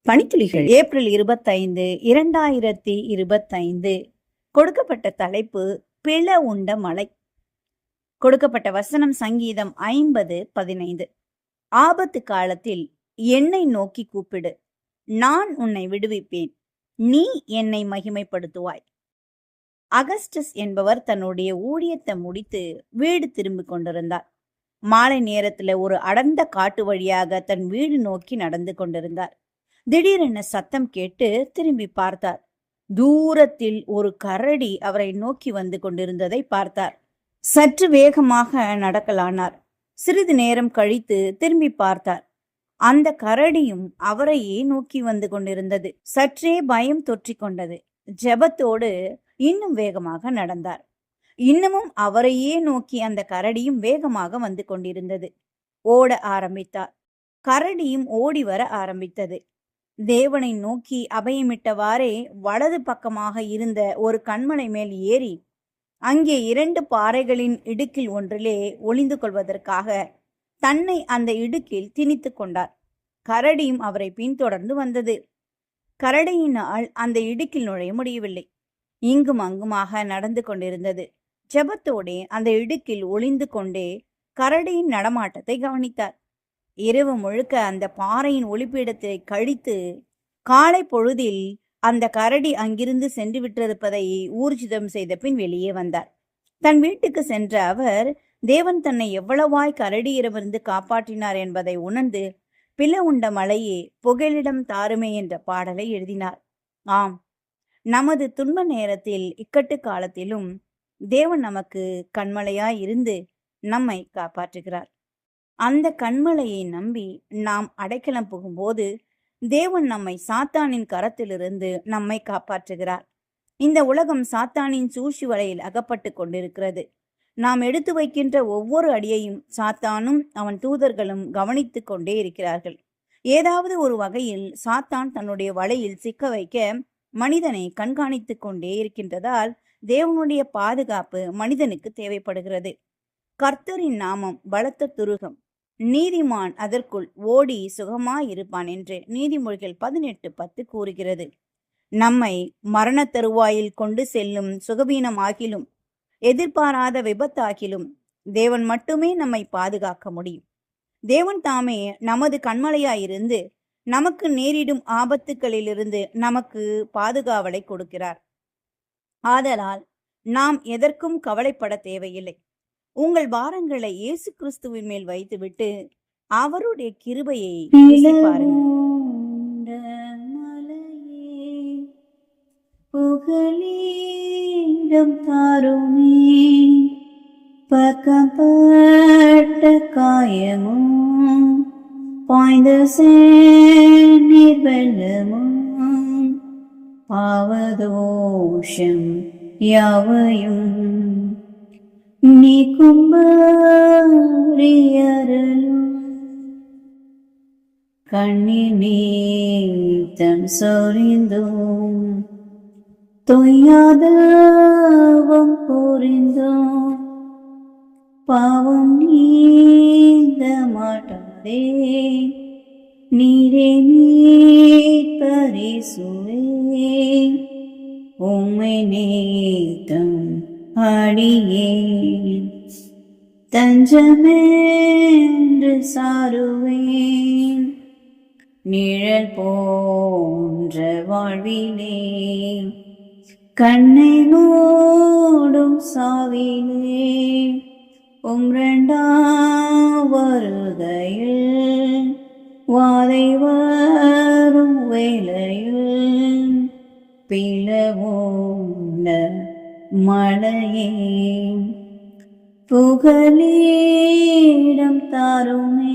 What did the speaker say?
பனித்துளிகள் April 25, 2025. கொடுக்கப்பட்ட தலைப்பு பிள உண்ட மலை. கொடுக்கப்பட்ட வசனம் சங்கீதம் 50:15. ஆபத்து காலத்தில் என்னை நோக்கி கூப்பிடு, நான் உன்னை விடுவிப்பேன், நீ என்னை மகிமைப்படுத்துவாய். அகஸ்டஸ் என்பவர் தன்னுடைய ஊழியத்தை முடித்து வீடு திரும்பிக் கொண்டிருந்தார். மாலை நேரத்துல ஒரு அடர்ந்த காட்டு வழியாக தன் வீடு நோக்கி நடந்து கொண்டிருந்தார். திடீரென சத்தம் கேட்டு திரும்பி பார்த்தார். தூரத்தில் ஒரு கரடி அவரை நோக்கி வந்து கொண்டிருந்ததை பார்த்தார். சற்று வேகமாக நடக்கலானார். சிறிது நேரம் கழித்து திரும்பி பார்த்தார். அந்த கரடியும் அவரையே நோக்கி வந்து கொண்டிருந்தது. சற்றே பயம் தொற்றிக் கொண்டது. ஜெபத்தோடு இன்னும் வேகமாக நடந்தார். இன்னமும் அவரையே நோக்கி அந்த கரடியும் வேகமாக வந்து கொண்டிருந்தது. ஓட ஆரம்பித்தார். கரடியும் ஓடி வர ஆரம்பித்தது. தேவனை நோக்கி அபயமிட்டவாறே வலது பக்கமாக இருந்த ஒரு கண்மலை மேல் ஏறி அங்கே 2 பாறைகளின் இடுக்கில் ஒன்றிலே ஒளிந்து கொள்வதற்காக தன்னை அந்த இடுக்கில் திணித்து கொண்டார். கரடியும் அவரை பின்தொடர்ந்து வந்தது. கரடியினால் அந்த இடுக்கில் நுழைய முடியவில்லை. இங்கும் அங்குமாக நடந்து கொண்டிருந்தது. ஜெபத்தோடே அந்த இடுக்கில் ஒளிந்து கொண்டே கரடியின் நடமாட்டத்தை கவனித்தார். இரவு முழுக்க அந்த பாறையின் ஒளிப்பீடத்தை கழித்து காலை பொழுதில் அந்த கரடி அங்கிருந்து சென்று விட்டிருப்பதை ஊர்ஜிதம் செய்த பின் வெளியே வந்தார். தன் வீட்டுக்கு சென்ற அவர் தேவன் தன்னை எவ்வளவாய் கரடியிடமிருந்து காப்பாற்றினார் என்பதை உணர்ந்து பிள உண்ட மலையே புகலிடம் தாருமே என்ற பாடலை எழுதினார். ஆம், நமது துன்ப நேரத்தில் இக்கட்டு காலத்திலும் தேவன் நமக்கு கண்மலையாய் இருந்து நம்மை காப்பாற்றுகிறார். அந்த கண்மலையை நம்பி நாம் அடைக்கலம் புகும்போது தேவன் நம்மை சாத்தானின் கரத்திலிருந்து நம்மை காப்பாற்றுகிறார். இந்த உலகம் சாத்தானின் சூழ்ச்சி வலையில் அகப்பட்டு கொண்டிருக்கிறது. நாம் எடுத்து வைக்கின்ற ஒவ்வொரு அடியையும் சாத்தானும் அவன் தூதர்களும் கவனித்து கொண்டே இருக்கிறார்கள். ஏதாவது ஒரு வகையில் சாத்தான் தன்னுடைய வலையில் சிக்க வைக்க மனிதனை கண்காணித்து கொண்டே இருக்கின்றதால் தேவனுடைய பாதுகாப்பு மனிதனுக்கு தேவைப்படுகிறது. கர்த்தரின் நாமம் பலத்த துருகம், நீதிமான் அதற்குள் ஓடி சுகமாயிருப்பான் என்று நீதிமொழிகள் 18:10 கூறுகிறது. நம்மை மரண தருவாயில் கொண்டு செல்லும் சுகவீனமாகிலும் எதிர்பாராத விபத்தாகிலும் தேவன் மட்டுமே நம்மை பாதுகாக்க முடியும். தேவன் தாமே நமது கண்மலையாயிருந்து நமக்கு நேரிடும் ஆபத்துக்களிலிருந்து நமக்கு பாதுகாவலை கொடுக்கிறார். ஆதலால் நாம் எதற்கும் கவலைப்பட தேவையில்லை. உங்கள் பாரங்களை இயேசு கிறிஸ்துவின் மேல் வைத்துவிட்டு அவருடைய கிருபையை புகலிடம் தாருமே, பக்கப்பட்ட காயமும் பாய்ந்த நீர் வெள்ளமும் பாவதோஷம் யாவையும் நீ கும்பரியரலும் கண்ணினீத்தம் சொரிந்தோம் தொய்யாதவம் புரிந்தோம் பாவம் நீந்த மாட்டாதே நீரே மீட்பரிசுவே உம்மை நேத்தம் அடியேன் தஞ்சமென்று சாருவேன் நிழல் போன்ற வாழ்விலே கண்ணை மூடும் சாவிலே வருகையில் வாதை வரும் வேளையில் பிளவுண்ட மலையே புகலிடம் தாருமே.